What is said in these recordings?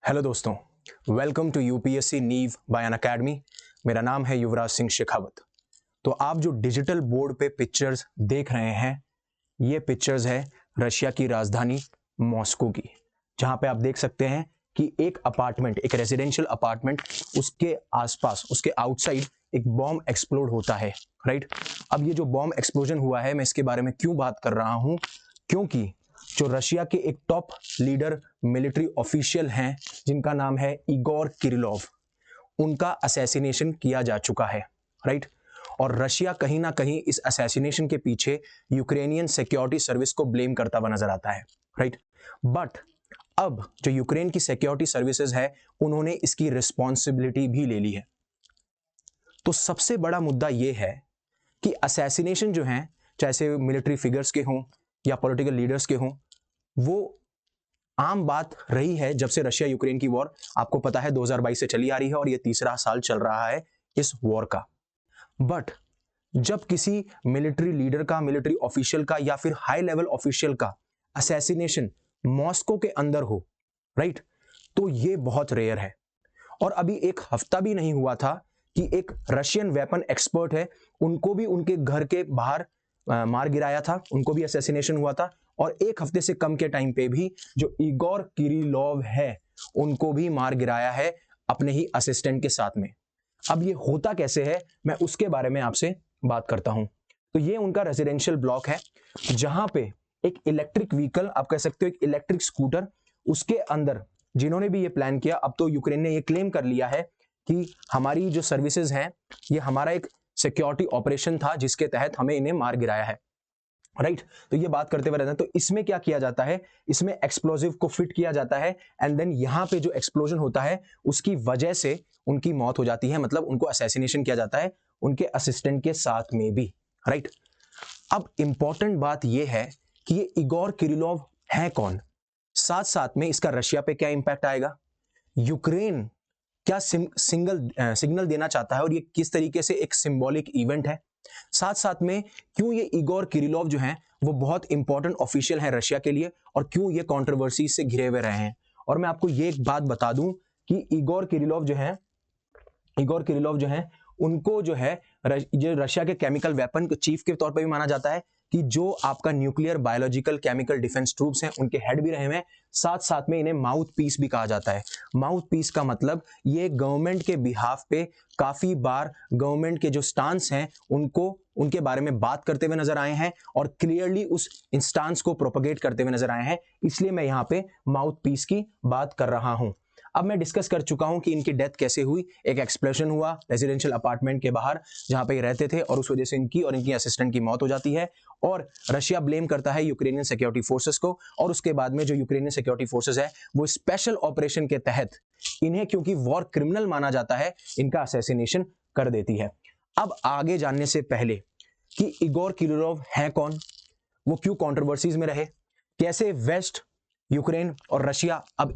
Hello दोस्तों, welcome to UPSC नीव bye अन academy. मेरा नाम है युवराज सिंह शेखावत। तो आप जो डिजिटल बोर्ड पे पिक्चर्स देख रहे हैं, ये पिक्चर्स है रशिया की राजधानी मॉस्को की, जहां पे आप देख सकते हैं कि एक अपार्टमेंट, एक रेजिडेंशियल अपार्टमेंट, उसके आसपास, उसके आउटसाइड एक बॉम्ब एक्सप्लोड होता है। राइट। अब ये जो बॉम्ब एक्सप्लोजन हुआ है, मैं इसके बारे में क्यों बात कर रहा हूं, क्योंकि जो रशिया के एक टॉप लीडर मिलिट्री ऑफिशियल हैं जिनका नाम है इगोर किरिलोव, उनका असैसिनेशन किया जा चुका है। राइट। और रशिया कहीं ना कहीं इस असैसिनेशन के पीछे यूक्रेनियन सिक्योरिटी सर्विस को ब्लेम करता हुआ नजर आता है। राइट। बट अब जो यूक्रेन की सिक्योरिटी सर्विसेज है, उन्होंने इसकी रिस्पॉन्सिबिलिटी भी ले ली है। तो सबसे बड़ा मुद्दा यह है कि असैसिनेशन जो है, चाहे मिलिट्री फिगर्स के हों या पॉलिटिकल लीडर्स के हों, वो आम बात रही है जब से रशिया यूक्रेन की वॉर, आपको पता है, 2022 से चली आ रही है और ये तीसरा साल चल रहा है इस वॉर का। बट जब किसी मिलिट्री लीडर का, मिलिट्री ऑफिशियल का या फिर हाई लेवल ऑफिशियल का असैसिनेशन मॉस्को के अंदर हो, राइट, तो ये बहुत रेयर है। और अभी एक हफ्ता भी नहीं हुआ था कि एक रशियन वेपन एक्सपर्ट है, उनको भी उनके घर के बाहर मार गिराया था, उनको भी असैसिनेशन हुआ था। और एक हफ्ते से कम के टाइम पे भी जो इगोर किरिलोव है, उनको भी मार गिराया है अपने ही असिस्टेंट के साथ में। अब ये होता कैसे है, मैं उसके बारे में आपसे बात करता हूं। तो ये उनका रेजिडेंशियल ब्लॉक है, जहां पे एक इलेक्ट्रिक व्हीकल, आप कह सकते हो एक इलेक्ट्रिक स्कूटर, उसके अंदर जिन्होंने भी ये प्लान किया, अब तो यूक्रेन ने ये क्लेम कर लिया है कि हमारी जो सर्विसेज हैं, ये हमारा एक सिक्योरिटी ऑपरेशन था जिसके तहत हमें इन्हें मार गिराया है। राइट। तो ये बात करते हुए रहते हैं। तो इसमें क्या किया जाता है, इसमें एक्सप्लोजिव को फिट किया जाता है एंड देन यहां पे जो एक्सप्लोजन होता है उसकी वजह से उनकी मौत हो जाती है, मतलब उनको असैसिनेशन किया जाता है उनके असिस्टेंट के साथ में भी। राइट। अब इंपॉर्टेंट बात यह है कि ये इगोर किरिलोव है कौन, साथ साथ में इसका रशिया पे क्या इंपैक्ट आएगा, यूक्रेन क्या सिग्नल देना चाहता है और ये किस तरीके से एक सिंबॉलिक इवेंट है, साथ साथ में क्यों ये इगोर किरिलोव जो हैं वो बहुत इंपॉर्टेंट ऑफिशियल है रशिया के लिए और क्यों ये कंट्रोवर्सी से घिरे हुए रहे हैं। और मैं आपको ये एक बात बता दूं कि इगोर किरिलोव जो हैं उनको जो है जो रशिया के केमिकल वेपन चीफ के तौर पर भी माना जाता है कि जो आपका nuclear, biological, chemical defence troops हैं उनके हेड भी रहे हैं। साथ साथ में इन्हें माउथ पीस भी कहा जाता है। माउथ पीस का मतलब ये गवर्नमेंट के बिहाफ पे काफी बार गवर्नमेंट के जो स्टांस हैं उनको, उनके बारे में बात करते हुए नजर आए हैं और क्लियरली उस स्टांस को प्रोपगेट करते हुए नजर आए हैं। इसलिए मैं यहाँ पे माउथ पीस की बात कर रहा हूं। अब मैं डिस्कस कर चुका हूं कि इनकी डेथ कैसे हुई। एक एक्सप्लोजन हुआ रेजिडेंशियल अपार्टमेंट के बाहर जहां पे रहते थे और उस वजह से इनकी और इनकी असिस्टेंट की मौत हो जाती है और रशिया ब्लेम करता है यूक्रेनियन सिक्योरिटी फोर्सेस को। और उसके बाद में जो यूक्रेनियन सिक्योरिटी फोर्सेस है वो स्पेशल ऑपरेशन के तहत इन्हें, क्योंकि वॉर क्रिमिनल माना जाता है, इनका असैसिनेशन कर देती है। अब आगे जानने से पहले कि इगोर किरिलोव है कौन, वो क्यों कंट्रोवर्सीज में रहे, कैसे वेस्ट, यूक्रेन और रशिया अब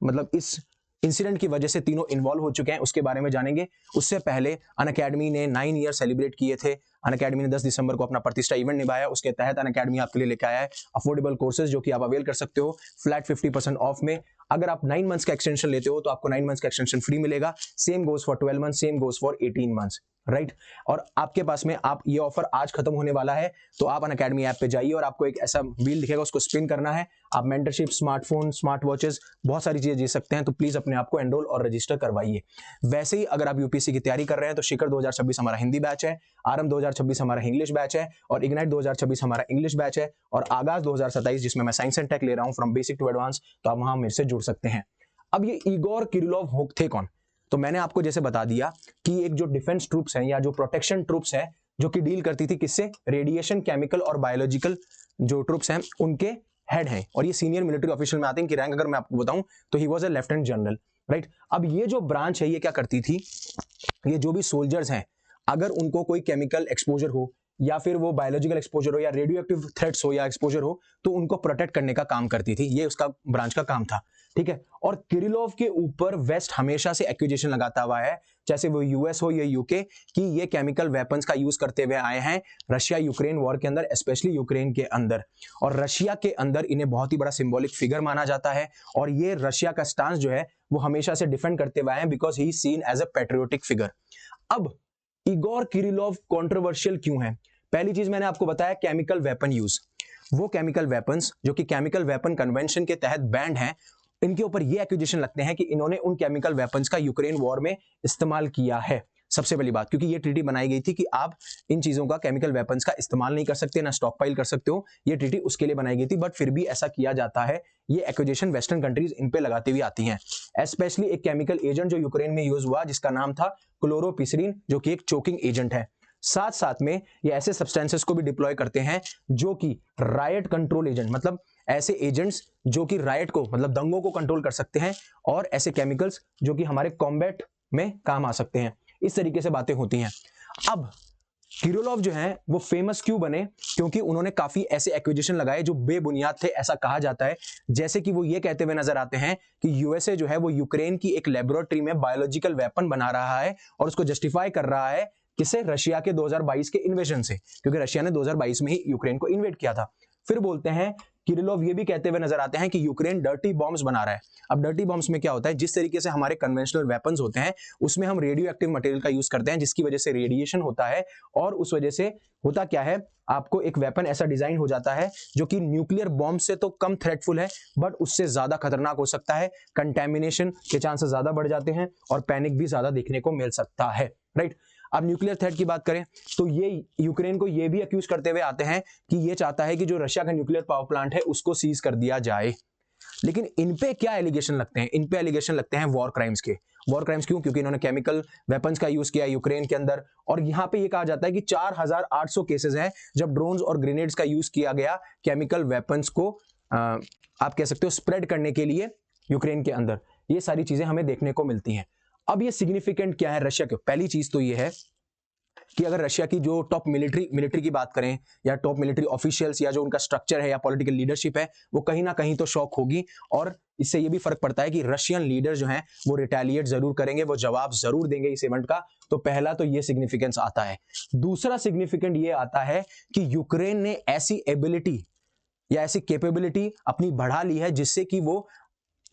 मतलब इस इंसिडेंट की वजह से तीनों इन्वॉल्व हो चुके हैं, उसके बारे में जानेंगे। उससे पहले अनअकैडमी ने 9 ईयर सेलिब्रेट किए थे। अनअकैडमी ने 10 दिसंबर को अपना प्रतिष्ठा इवेंट निभाया। उसके तहत अनअकैडमी आपके लिए लेकर आया है अफोर्डेबल कोर्सेज जो कि आप अवेल कर सकते हो फ्लैट 50% ऑफ में। अगर आप 9 मंथ्स का एक्सटेंशन लेते हो तो आपको 9 मंथ्स का एक्सटेंशन फ्री मिलेगा। Same goes for 12 months, same goes for 18 months. Right. और आपके पास में, आप ये ऑफर आज खत्म होने वाला है तो आप अनअकैडमी ऐप पे जाइए और आपको एक ऐसा व्हील दिखेगा, उसको स्पिन करना है। आप मेंटरशिप, स्मार्टफोन, स्मार्ट वॉचेस, बहुत सारी चीजें जीत सकते हैं। तो प्लीज अपने आप को एनरोल और रजिस्टर करवाइए। वैसे ही अगर आप यूपीएससी की तैयारी कर रहे हैं तो शिखर 2026 हमारा हिंदी बैच है, आरंभ 2026 हमारा इंग्लिश बैच है और इग्नाइट 2026 हमारा इंग्लिश बैच है और आगाज 2027 जिसमें मैं साइंस एंड टेक ले रहा हूं फ्रॉम बेसिक टू एडवांस, तो आप वहां मेरे से जुड़ सकते हैं। अब ये इगोर किरिलोव थे कौन, तो मैंने आपको जैसे बता दिया कि एक जो डिफेंस ट्रूप्स हैं या जो प्रोटेक्शन ट्रूप्स हैं जो कि डील करती थी किससे, रेडिएशन, केमिकल और बायोलॉजिकल जो ट्रूप्स हैं उनके हेड हैं और ये सीनियर मिलिट्री ऑफिशियल में आते हैं। इनकी रैंक अगर मैं आपको बताऊं तो he was a lieutenant general. Right. अब ये जो ब्रांच है ये क्या करती थी, ये जो भी सोल्जर्स हैं अगर उनको कोई केमिकल एक्सपोजर हो या फिर वो बायोलॉजिकल एक्सपोजर हो या रेडियो एक्टिव थ्रेट्स हो या एक्सपोजर हो, तो उनको प्रोटेक्ट करने का काम करती थी। ये उसका ब्रांच का काम था, ठीक है। और किरिलोव के ऊपर वेस्ट हमेशा से एक्यूजेशन लगाता हुआ है, जैसे वो यूएस हो या यूके, कि ये केमिकल वेपन्स का यूज करते हुए आए हैं रशिया यूक्रेन वॉर के अंदर, स्पेशली यूक्रेन के अंदर। और रशिया के अंदर इन्हें बहुत ही बड़ा सिंबॉलिक फिगर माना जाता है, और ये रशिया का स्टांस जो है वो हमेशा से डिफेंड करते हुए आए हैं, because he seen as a patriotic figure. अब इगोर किरिलोव कंट्रोवर्शियल क्यों है? पहली चीज मैंने आपको बताया, केमिकल वेपन यूज। वो केमिकल वेपन्स जो कि केमिकल वेपन कन्वेंशन के तहत बैंड हैं, इनके ऊपर ये एक्यूजेशन लगते हैं कि इन्होंने उन केमिकल वेपन्स का यूक्रेन वॉर में इस्तेमाल किया है। सबसे पहली बात, क्योंकि ये ट्रीटी बनाई गई थी कि आप इन चीजों का, केमिकल वेपन्स का इस्तेमाल नहीं कर सकते, ना स्टॉक पाइल कर सकते हो, ये ट्रीटी उसके लिए बनाई गई थी, बट फिर भी ऐसा किया जाता है। ये एक्यूजेशन वेस्टर्न कंट्रीज इन पे लगाती हुई आती हैं। स्पेशली एक केमिकल एजेंट जो यूक्रेन में यूज हुआ, जिसका नाम था क्लोरोपिसरीन, जो कि एक चोकिंग एजेंट है। साथ साथ में ये ऐसे सब्सटेंसेस को भी डिप्लॉय करते हैं जो कि रायट कंट्रोल एजेंट, मतलब ऐसे एजेंट्स जो कि रायट को, मतलब दंगों को कंट्रोल कर सकते हैं, और ऐसे केमिकल्स जो कि हमारे कॉम्बैट में काम आ सकते हैं। इस तरीके से बातें होती हैं। अब किरिलोव जो है वो फेमस क्यों बने? क्योंकि उन्होंने काफी ऐसे एक्विजिशन लगाए जो बेबुनियाद थे, ऐसा कहा जाता है। जैसे कि वो ये कहते हुए नजर आते हैं कि यूएसए जो है वो यूक्रेन की एक लेबोरेटरी में बायोलॉजिकल वेपन बना रहा है, और उसको जस्टिफाई कर रहा है किसे? रशिया के 2022 के इन्वेजन से, क्योंकि रशिया ने 2022 में ही यूक्रेन को इन्वेड किया था। फिर बोलते हैं, किरिलोव ये भी कहते हुए नजर आते हैं कि यूक्रेन डर्टी बॉम्ब्स बना रहा है। अब डर्टी बॉम्ब्स में क्या होता है? जिस तरीके से हमारे कन्वेंशनल वेपन्स होते हैं, उसमें हम रेडियो एक्टिव मटेरियल का यूज करते हैं, जिसकी वजह से रेडिएशन होता है, और उस वजह से होता क्या है, आपको एक वेपन ऐसा डिजाइन हो जाता है जो कि न्यूक्लियर बॉम्ब से तो कम थ्रेटफुल है, बट उससे ज्यादा खतरनाक हो सकता है। कंटेमिनेशन के चांसेस ज्यादा बढ़ जाते हैं, और पैनिक भी ज्यादा देखने को मिल सकता है, राइट। अब न्यूक्लियर थ्रेट की बात करें तो ये यूक्रेन को ये भी अक्यूज करते हुए आते हैं कि ये चाहता है कि जो रशिया का न्यूक्लियर पावर प्लांट है उसको सीज कर दिया जाए। लेकिन इन पे क्या एलिगेशन लगते हैं? इन पे एलिगेशन लगते हैं वॉर क्राइम्स के। वॉर क्राइम्स क्यों? क्योंकि इन्होंने केमिकल वेपन्स का यूज किया यूक्रेन के अंदर, और यहां पे ये कहा जाता है कि 4800 केसेस हैं जब ड्रोन्स और ग्रेनेड्स का यूज किया गया केमिकल वेपन्स को आप कह सकते हो स्प्रेड करने के लिए यूक्रेन के अंदर। ये सारी चीजें हमें देखने को मिलती हैं। अब ये सिग्निफिकेंट क्या है रशिया के? पहली चीज तो ये है कि अगर रशिया की जो टॉप मिलिट्री की बात करें, या टॉप मिलिट्री ऑफिशियल्स, या जो उनका स्ट्रक्चर है या पॉलिटिकल लीडरशिप है, वो कहीं ना कहीं तो शॉक होगी। और इससे ये भी फर्क पड़ता है कि रशियन लीडर जो हैं वो रिटेलिएट जरूर करेंगे, वो जवाब जरूर देंगे इस इवेंट का। तो पहला तो ये सिग्निफिकेंस आता है। दूसरा सिग्निफिकेंट ये आता है कि यूक्रेन ने ऐसी एबिलिटी या ऐसी कैपेबिलिटी अपनी बढ़ा ली है, जिससे कि वो,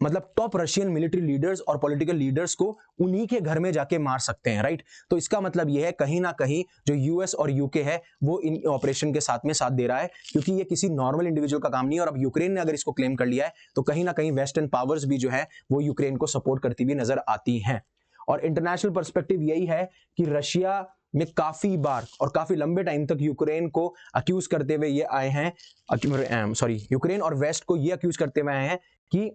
मतलब टॉप रशियन मिलिट्री लीडर्स और पॉलिटिकल लीडर्स को उन्हीं के घर में जाके मार सकते हैं, राइट। तो इसका मतलब यह है कहीं ना कहीं जो यूएस और यूके है वो इन ऑपरेशन के साथ में साथ दे रहा है, क्योंकि ये किसी नॉर्मल इंडिविजुअल का काम नहीं है। और अब यूक्रेन ने अगर इसको क्लेम कर लिया है तो कहीं ना कहीं वेस्टर्न पावर्स भी जो है वो यूक्रेन को सपोर्ट करती हुई नजर आती हैं। और इंटरनेशनल पर्सपेक्टिव यही है कि रशिया में काफी बार और काफी लंबे टाइम तक यूक्रेन को अक्यूज करते हुए ये आए हैं, यूक्रेन और वेस्ट को ये अक्यूज करते हुए आए हैं कि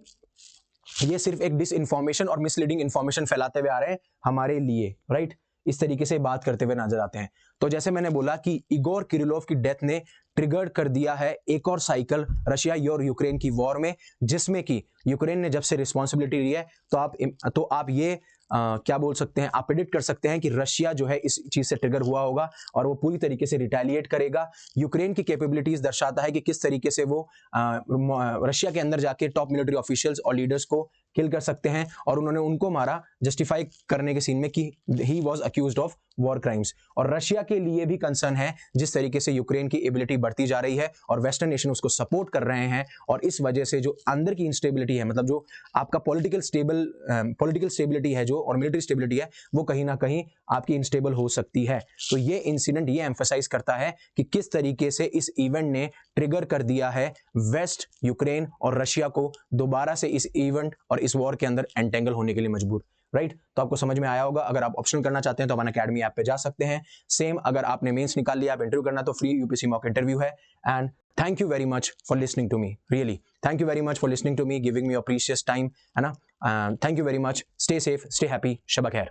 ये सिर्फ एक डिस इन्फॉर्मेशन और मिसलीडिंग इन्फॉर्मेशन फैलाते हुए आ रहे हैं हमारे लिए, राइट। इस तरीके से बात करते हुए नजर आते हैं। तो जैसे मैंने बोला कि इगोर किरिलोव की डेथ ने ट्रिगर कर दिया है एक और साइकिल रशिया और यूक्रेन की वॉर में, जिसमें कि यूक्रेन ने जब से रिस्पॉन्सिबिलिटी ली है तो आप ये क्या बोल सकते हैं, आप प्रेडिक्ट कर सकते हैं कि रशिया जो है इस चीज से ट्रिगर हुआ होगा और वो पूरी तरीके से रिटेलिएट करेगा। यूक्रेन की कैपेबिलिटीज दर्शाता है कि किस तरीके से वो रशिया के अंदर जाके टॉप मिलिट्री ऑफिशियल्स और लीडर्स को किल कर सकते हैं, और उन्होंने उनको मारा जस्टिफाई करने के सीन में कि he was accused of war crimes. और रशिया के लिए भी कंसर्न है जिस तरीके से यूक्रेन की एबिलिटी बढ़ती जा रही है और वेस्टर्न नेशन उसको सपोर्ट कर रहे हैं, और इस वजह से जो अंदर की इंस्टेबिलिटी है, मतलब जो आपका पॉलिटिकल स्टेबिलिटी है जो, और मिलिट्री स्टेबिलिटी है, वो कहीं ना कहीं आपकी इनस्टेबल हो सकती है। तो ये इंसिडेंट ये एम्फसाइज करता है कि किस तरीके से इस इवेंट ने ट्रिगर कर दिया है वेस्ट, यूक्रेन और रशिया को दोबारा से इस इवेंट और इस वॉर के अंदर एंटेंगल होने के लिए मजबूर, राइट। तो आपको समझ में आया होगा। अगर आप ऑप्शनल करना चाहते हैं तो अनअकैडमी ऐप पे जा सकते हैं। सेम अगर आपने मेंस निकाल लिया, आप इंटरव्यू करना, तो फ्री यूपीएससी मॉक इंटरव्यू है। And thank you very much for listening to me, really thank you very much for listening to me, giving me your precious time, है ना। Thank you very much. Stay safe, stay happy, शब खैर।